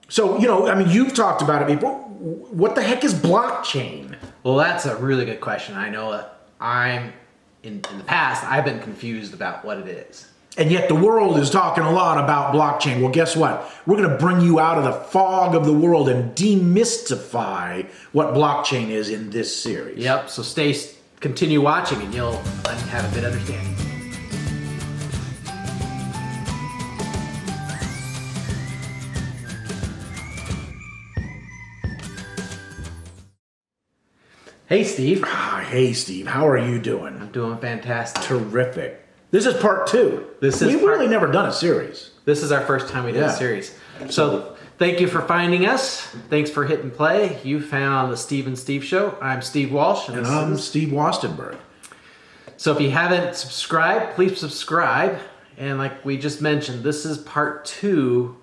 So, you've talked about it before. What the heck is blockchain? Well, that's a really good question. I know that in the past, I've been confused about what it is. And yet the world is talking a lot about blockchain. Well, guess what? We're going to bring you out of the fog of the world and demystify what blockchain is in this series. Yep, so continue watching and you'll have a good understanding. Hey, Steve. Hey, Steve. How are you doing? I'm doing fantastic. Terrific. This is part 2. We've really never done a series. This is our first time we did a series. So thank you for finding us. Thanks for hitting play. You found the Steve and Steve Show. I'm Steve Walsh. And I'm Steve Wastenberg. So if you haven't subscribed, please subscribe. And like we just mentioned, this is part 2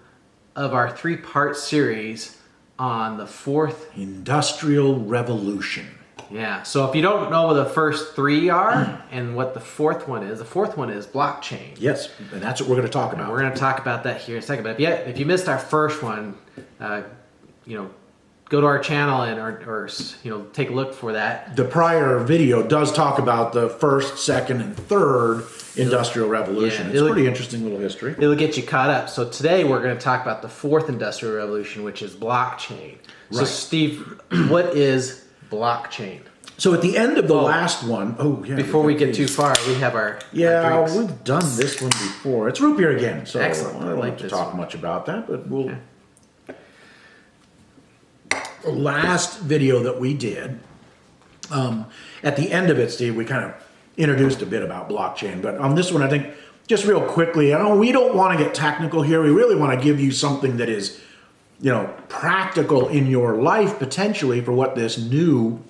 of our 3-part series on the 4th Industrial Revolution. Yeah, so if you don't know what the first 3 are and what the 4th one is, the 4th one is blockchain. Yes, and that's what we're going to talk about. And we're going to talk about that here in a second. But if you missed our first one, go to our channel or take a look for that. The prior video does talk about the first, second, and third Industrial Revolution. It's a pretty interesting little history. It'll get you caught up. So today we're going to talk about the 4th Industrial Revolution, which is blockchain. Right. So Steve, what is blockchain? So at the end of the last one, before we get too far, we have our drinks. We've done this one before. It's root beer again, so excellent. I don't like to talk much about that, but we'll. Yeah. The last video that we did, at the end of it, Steve, we kind of introduced a bit about blockchain, but on this one, I think just real quickly, we don't want to get technical here. We really want to give you something that is, practical in your life potentially for what this new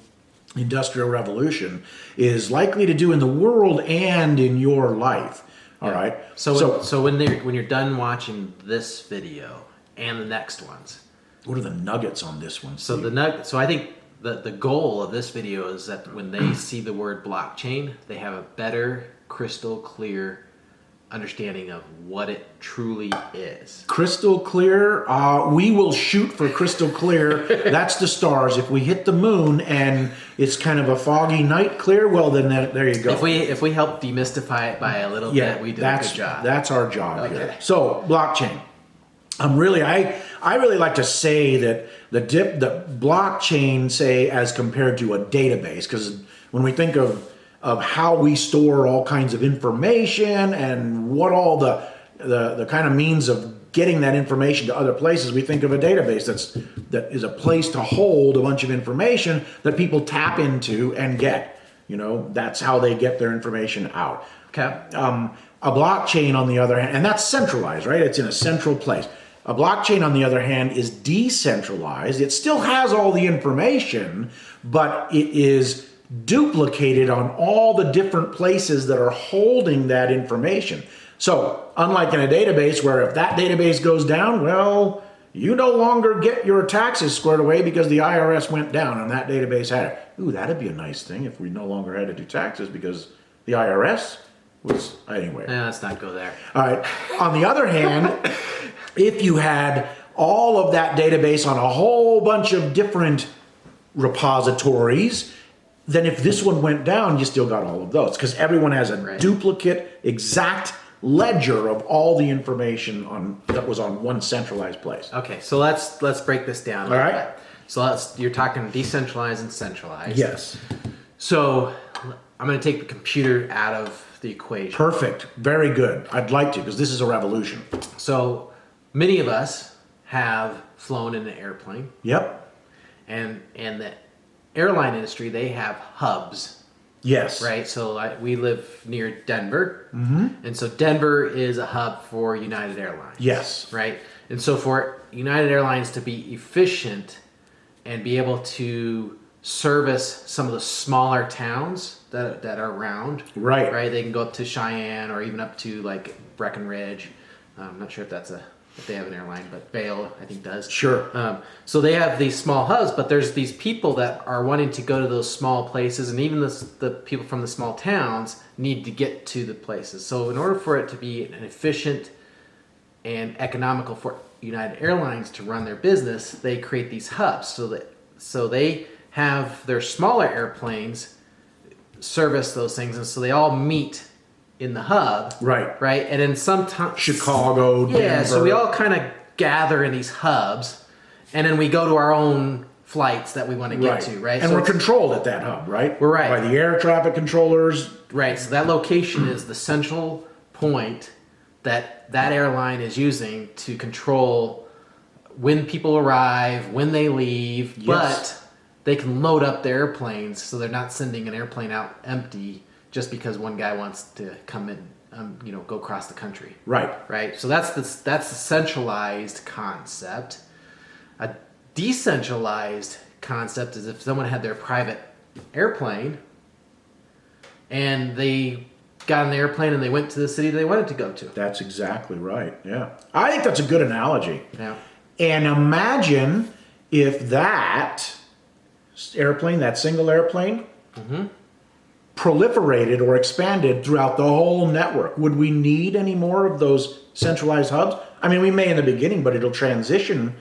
Industrial Revolution is likely to do in the world and in your life. All right. So when you're done watching this video and the next ones, what are the nuggets on this one, Steve? So I think the goal of this video is that when they see the word blockchain, they have a better, crystal clear understanding of what it truly is. Crystal clear? We will shoot for crystal clear. That's the stars. If we hit the moon and it's kind of a foggy night clear, well, then there you go. If we help demystify it by a little bit, we did a good job. That's our job here. So, blockchain. I really like to say that the blockchain, say, as compared to a database, because when we think of how we store all kinds of information and what all the kind of means of getting that information to other places, we think of a database that is a place to hold a bunch of information that people tap into and get. That's how they get their information out. Okay. A blockchain, on the other hand, and that's centralized, right? It's in a central place. A blockchain, on the other hand, is decentralized. It still has all the information, but it is duplicated on all the different places that are holding that information. So, unlike in a database where if that database goes down, well, you no longer get your taxes squared away because the IRS went down and that database had it. Ooh, that'd be a nice thing if we no longer had to do taxes because the IRS was, anyway. Yeah, let's not go there. All right. On the other hand, if you had all of that database on a whole bunch of different repositories, then if this one went down, you still got all of those because everyone has a duplicate, exact ledger of all the information that was on one centralized place. Okay, so let's break this down. All right. So you're talking decentralized and centralized. Yes. So I'm going to take the computer out of the equation. Perfect. Very good. I'd like to because this is a revolution. So many of us have flown in an airplane. Yep. And the airline industry, they have hubs. Yes. Right? So we live near Denver. Mm-hmm. And so Denver is a hub for United Airlines. Yes. Right? And so for United Airlines to be efficient and be able to service some of the smaller towns that are around. Right. They can go up to Cheyenne or even up to like Breckenridge. I'm not sure if they have an airline, but Vail, I think, does. Sure. So they have these small hubs, but there's these people that are wanting to go to those small places, and even the people from the small towns need to get to the places. So in order for it to be an efficient and economical for United Airlines to run their business, they create these hubs so they have their smaller airplanes service those things, and so they all meet in the hub. Right. And then sometimes Chicago, Denver. So we all kind of gather in these hubs, and then we go to our own flights that we want to get to, right? And so we're controlled at that hub, right? We're right. By the air traffic controllers. Right. So that location is the central point that airline is using to control when people arrive, when they leave, Yes. but they can load up their airplanes so they're not sending an airplane out empty just because one guy wants to come in, go across the country. Right. So that's the centralized concept. A decentralized concept is if someone had their private airplane and they got on the airplane and they went to the city they wanted to go to. That's exactly right. Yeah. I think that's a good analogy. Yeah. And imagine if that airplane, that single airplane, proliferated or expanded throughout the whole network. Would we need any more of those centralized hubs? I mean, we may in the beginning, but it'll transition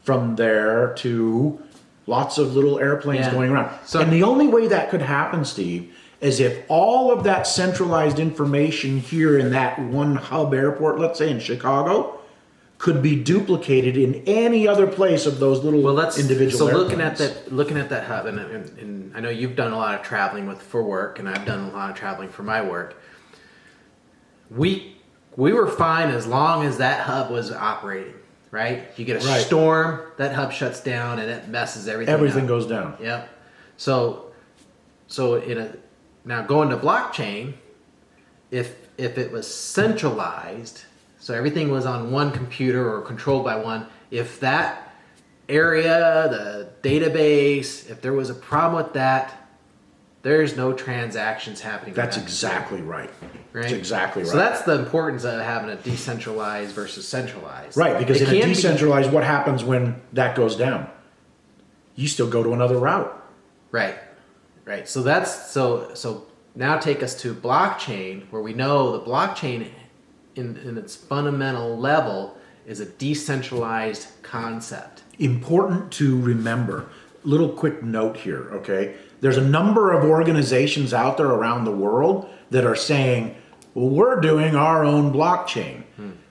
from there to lots of little airplanes going around. And the only way that could happen, Steve, is if all of that centralized information here in that one hub airport, let's say in Chicago, could be duplicated in any other place of those little individual airplanes. looking at that hub, and I know you've done a lot of traveling for work, and I've done a lot of traveling for my work. We were fine as long as that hub was operating, right? You get a storm, that hub shuts down, and it messes everything. Everything up. goes down. Yep. So now going to blockchain, if it was centralized. So everything was on one computer or controlled by one. If that area, the database, if there was a problem with that, there's no transactions happening. That's exactly right. Right? That's exactly right. So that's the importance of having a decentralized versus centralized. Right, because in a decentralized, what happens when that goes down? You still go to another route. Right. So that's so now take us to blockchain, where we know the blockchain in its fundamental level is a decentralized concept. Important to remember. Little quick note here, okay? There's a number of organizations out there around the world that are saying, well, we're doing our own blockchain.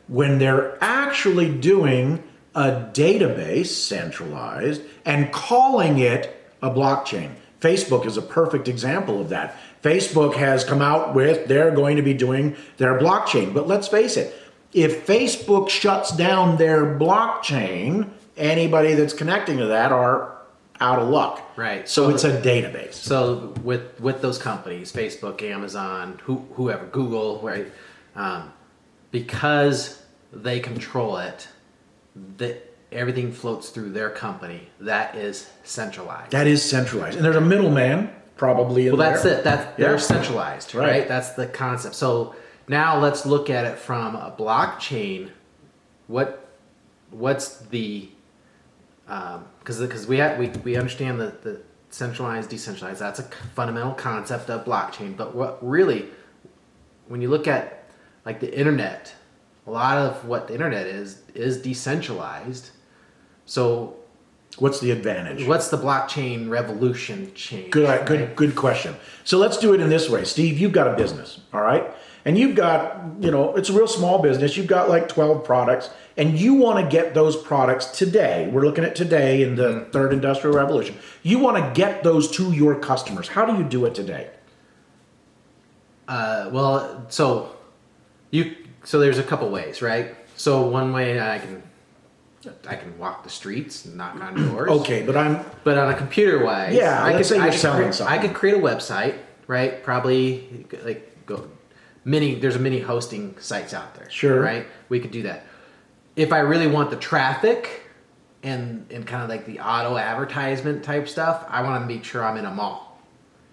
When they're actually doing a database, centralized, and calling it a blockchain. Facebook is a perfect example of that. Facebook has come out with, they're going to be doing their blockchain. But let's face it, if Facebook shuts down their blockchain, anybody that's connecting to that are out of luck. Right. So it's a database. So with those companies, Facebook, Amazon, whoever, Google, right? Because they control it, everything floats through their company. That is centralized. That is centralized. And there's a middleman probably in there. Well, that's it. They're centralized, right? That's the concept. So now let's look at it from a blockchain. What's the because we understand the centralized, decentralized. That's a fundamental concept of blockchain. But what really, when you look at like the internet, a lot of what the internet is decentralized. So what's the advantage? What's the blockchain revolution change? Good question. So let's do it in this way. Steve, you've got a business, all right? And you've got, it's a real small business. You've got like 12 products, and you want to get those products today. We're looking at today in the third industrial revolution. You want to get those to your customers. How do you do it today? So there's a couple ways, right? So one way I can walk the streets and knock on doors. Okay, but on a computer wise, let's say you're selling something. I could create a website, right? Probably there's many hosting sites out there. Sure. Right? We could do that. If I really want the traffic and kind of like the auto advertisement type stuff, I want to make sure I'm in a mall.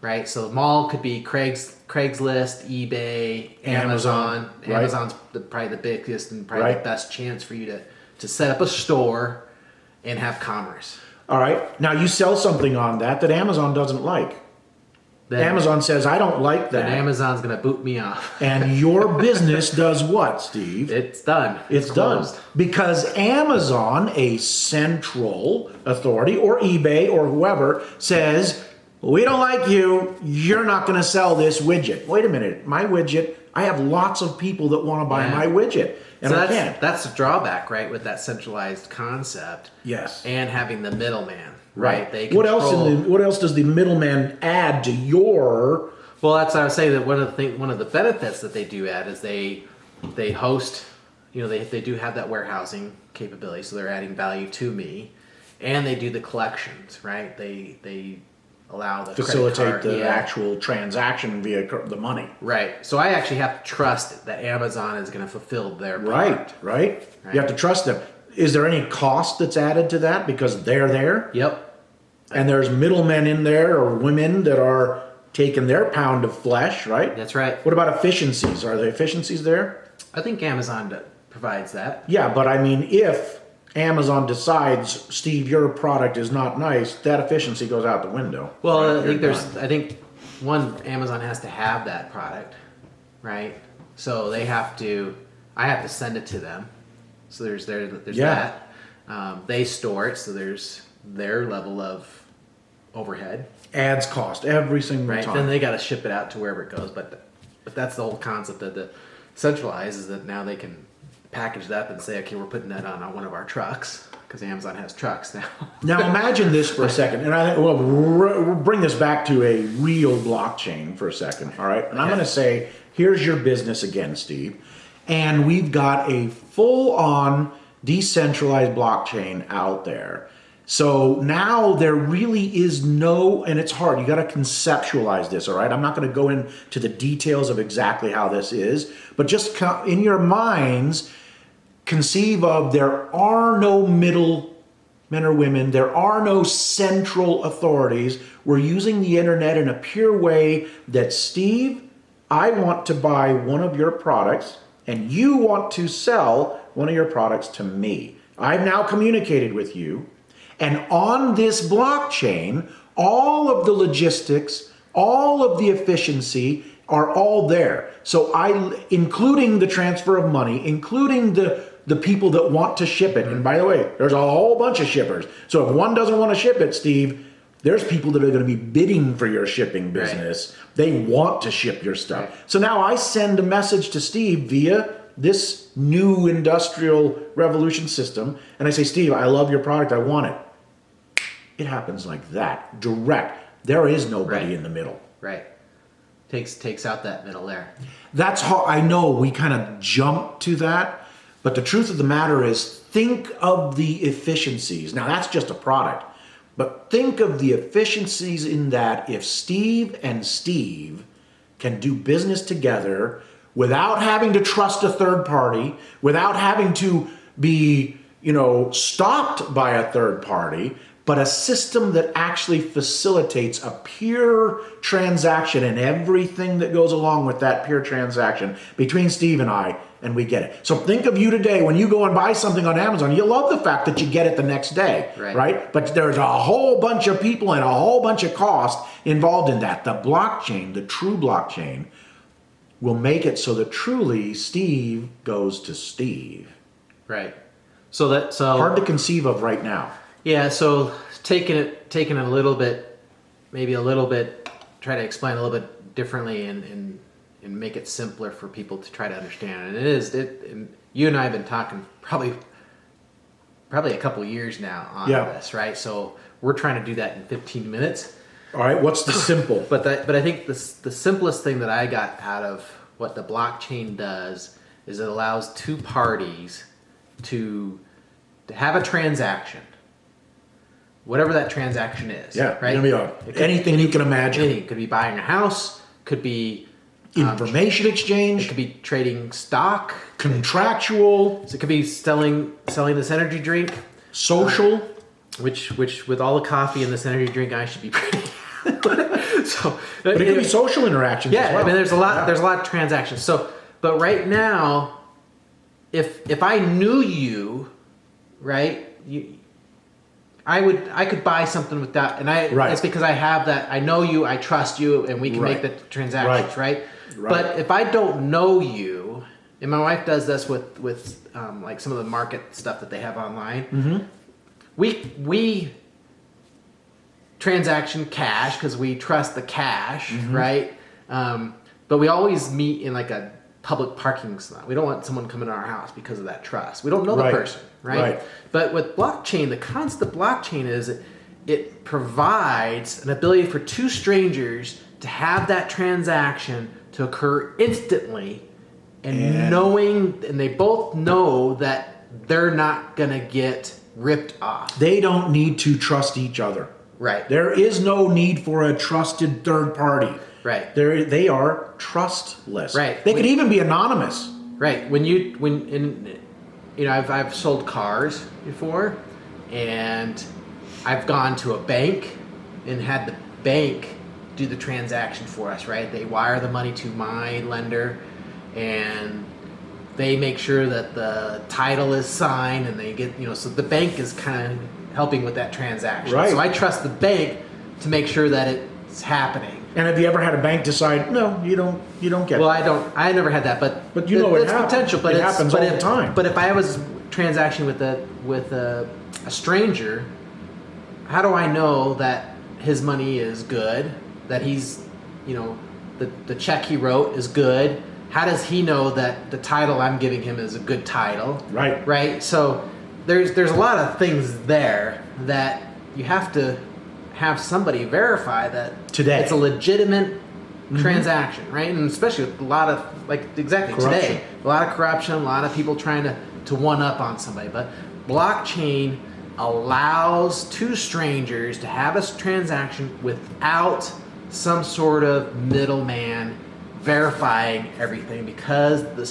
Right? So the mall could be Craigslist, eBay, Amazon. Right. Amazon's probably the biggest and probably the best chance for you to set up a store and have commerce. All right. Now you sell something on that Amazon doesn't like. Amazon says, I don't like that. Then Amazon's going to boot me off. And your business does what, Steve? It's done. It's done. Because Amazon, a central authority, or eBay, or whoever, says, we don't like you. You're not going to sell this widget. Wait a minute. My widget, I have lots of people that want to buy my widget. And so I can't. That's the drawback, right, with that centralized concept. Yes. And having the middleman. Right. They what control, else? What else does the middleman add to your? Well, that's what I was saying. That one of the benefits that they do add is they host. They do have that warehousing capability, so they're adding value to me, and they do the collections. Right. They allow the facilitate the actual transaction via the money. Right. So I actually have to trust that Amazon is going to fulfill their product. Right. You have to trust them. Is there any cost that's added to that because they're there? Yep. And there's middlemen in there or women that are taking their pound of flesh, right? That's right. What about efficiencies? Are there efficiencies there? I think Amazon provides that. Yeah, but I mean, if Amazon decides, Steve, your product is not nice, that efficiency goes out the window. Well, right? I think Amazon has to have that product, right? So I have to send it to them. So there's that. They store it, so there's their level of overhead. Ads cost every single time. Then they got to ship it out to wherever it goes. But that's the whole concept of the centralized is that now they can package that up and say, okay, we're putting that on one of our trucks because Amazon has trucks now. Now imagine this for a second, and I think we'll bring this back to a real blockchain for a second. All right, and I'm going to say, here's your business again, Steve. And we've got a full-on decentralized blockchain out there. So now there really is no, and it's hard, you got to conceptualize this, all right? I'm not going to go into the details of exactly how this is, but just in your minds, conceive of there are no middle men or women, there are no central authorities. We're using the internet in a pure way that, Steve, I want to buy one of your products, and you want to sell one of your products to me. I've now communicated with you, and on this blockchain, all of the logistics, all of the efficiency are all there. So including the transfer of money, including the people that want to ship it. And by the way, there's a whole bunch of shippers. So if one doesn't want to ship it, Steve, there's people that are going to be bidding for your shipping business. Right. They want to ship your stuff. Right. So now I send a message to Steve via this new industrial revolution system, and I say, Steve, I love your product. I want it. It happens like that, direct. There is nobody in the middle. Right. Takes out that middle there. That's how I know we kind of jump to that, but the truth of the matter is, think of the efficiencies. Now that's just a product. But think of the efficiencies in that if Steve and Steve can do business together without having to trust a third party, without having to be, stopped by a third party, but a system that actually facilitates a pure transaction and everything that goes along with that pure transaction between Steve and I, and we get it. So think of you today when you go and buy something on Amazon, you love the fact that you get it the next day, right? But there's a whole bunch of people and a whole bunch of cost involved in that. The blockchain, the true blockchain, will make it so that truly Steve goes to Steve. Right. So hard to conceive of right now. Yeah, so taking it a little bit, try to explain a little bit differently and make it simpler for people to try to understand. And and you and I have been talking probably a couple years now on this, right? So we're trying to do that in 15 minutes. All right, what's the simple? But I think the simplest thing that I got out of what the blockchain does is it allows two parties to have a transaction. Whatever that transaction is. Yeah, right? Anything you can imagine. Anything. Could be buying a house, could be information exchange. It could be trading stock. Contractual. So it could be selling this energy drink. Social. Which with all the coffee in this energy drink, I should be pretty. But it could be social interactions as well. I mean, there's a lot of transactions. So, but right now, if I knew you, right, I could buy something with that, and it's because I have that. I know you, I trust you, and we can make the transactions, right? But if I don't know you, and my wife does this with like some of the market stuff that they have online, we transaction cash because we trust the cash, right? But we always meet in like a public parking slot. We don't want someone coming to our house because of that trust. We don't know the person, right? But with blockchain, the concept of blockchain is it provides an ability for two strangers to have that transaction to occur instantly, and they both know that they're not gonna get ripped off. They don't need to trust each other. Right. There is no need for a trusted third party. Right. They are trustless. Right. They could even be anonymous. Right. I've sold cars before, and I've gone to a bank and had the bank do the transaction for us, right? They wire the money to my lender, and they make sure that the title is signed, and they get, so the bank is kind of helping with that transaction. Right. So I trust the bank to make sure that it's happening. And have you ever had a bank decide, no, you don't get Well, it? I never had that, but it's potential. But it happens all the time. But if I was transacting with a stranger, how do I know that his money is good? That he's, the check he wrote is good? How does he know that the title I'm giving him is a good title? Right. Right. So there's a lot of things there that you have to have somebody verify that today it's a legitimate transaction, right? And especially with a lot of corruption. Today, a lot of corruption, a lot of people trying to one up on somebody. But blockchain allows two strangers to have a transaction without some sort of middleman verifying everything, because the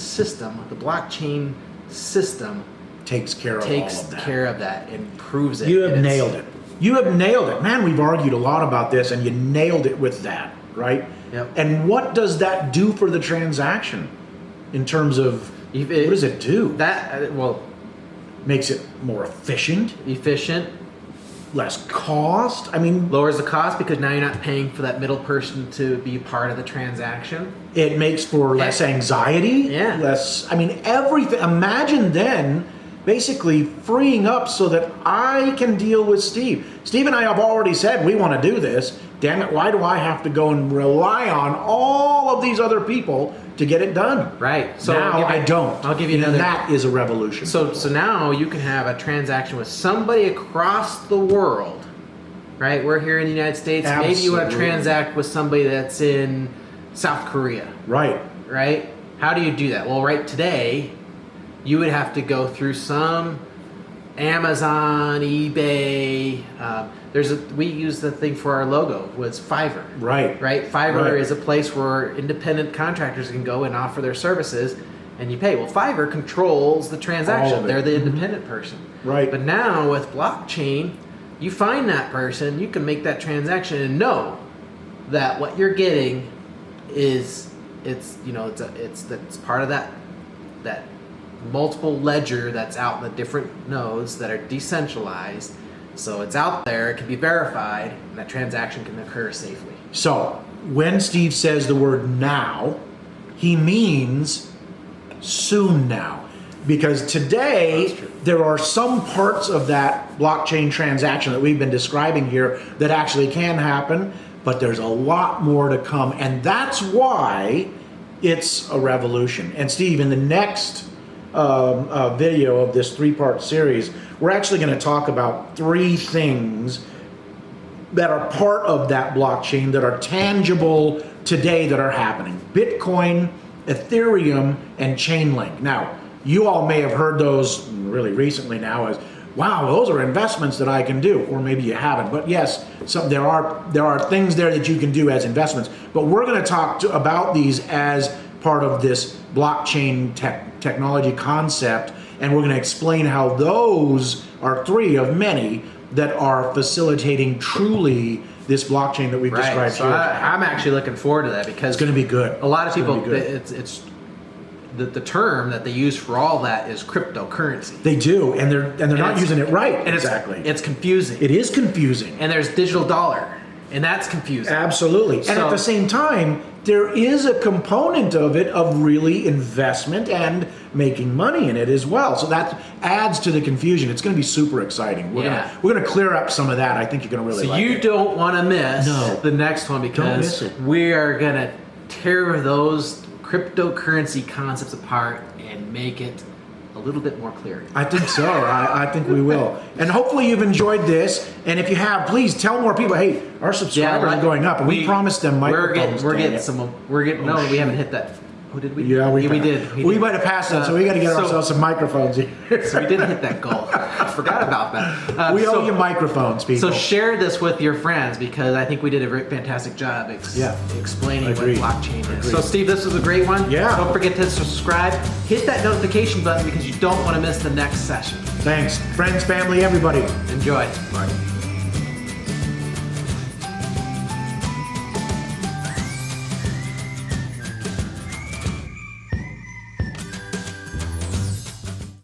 blockchain system takes care of that and proves it. You have nailed it. You have nailed it. Man, we've argued a lot about this, and you nailed it with that, right? Yep. And what does that do for the transaction in terms of, what does it do? Makes it more efficient, less cost. I mean, lowers the cost because now you're not paying for that middle person to be part of the transaction. It makes for less anxiety, everything. Imagine then basically freeing up so that I can deal with Steve. Steve and I have already said we want to do this. Damn it, why do I have to go and rely on all of these other people to get it done? Right. So now I don't. I'll give you another. That is a revolution. So now you can have a transaction with somebody across the world, right? We're here in the United States. Absolutely. Maybe you want to transact with somebody that's in South Korea. Right. Right? How do you do that? Well, right today, you would have to go through some Amazon, eBay. We use the thing for our logo was Fiverr. Right. Right. Fiverr is a place where independent contractors can go and offer their services, and you pay. Well, Fiverr controls the transaction. They're the independent person. Right. But now with blockchain, you find that person, you can make that transaction and know that what you're getting is it's part of that multiple ledger that's out in the different nodes that are decentralized. So it's out there, it can be verified, and that transaction can occur safely. So when Steve says the word now, he means soon now. Because today, there are some parts of that blockchain transaction that we've been describing here that actually can happen, but there's a lot more to come. And that's why it's a revolution. And Steve, in the next video of this 3-part series, we're actually going to talk about 3 things that are part of that blockchain that are tangible today that are happening. Bitcoin, Ethereum, and Chainlink. Now, you all may have heard those really recently now as, wow, those are investments that I can do, or maybe you haven't. But yes, there are things there that you can do as investments. But we're going to talk about these as part of this blockchain technology concept, and we're going to explain how those are 3 of many that are facilitating truly this blockchain that we've described so here. I'm actually looking forward to that because it's going to be good. A lot of people, it's the term that they use for all that is cryptocurrency. They do, and they're not using it right. And exactly. It's confusing. It is confusing. And there's digital dollar, and that's confusing. Absolutely. And at the same time, there is a component of it of really investment and making money in it as well. So that adds to the confusion. It's going to be super exciting. We're gonna clear up some of that. I think you're going to really like it. So you don't want to miss the next one, because we are going to tear those cryptocurrency concepts apart and make it a little bit more clear. I think so. I think we will. And hopefully you've enjoyed this. And if you have, please tell more people, hey, our subscribers are going up. And we promised them microphones. We haven't hit that. Oh, did we? Yeah, we did. We might have passed that, so we got to get ourselves some microphones here. So we didn't hit that goal. I forgot about that. We owe you microphones, people. So share this with your friends, because I think we did a very fantastic job explaining what blockchain is. So Steve, this was a great one. Yeah. Don't forget to subscribe. Hit that notification button, because you don't want to miss the next session. Thanks. Friends, family, everybody. Enjoy. Bye.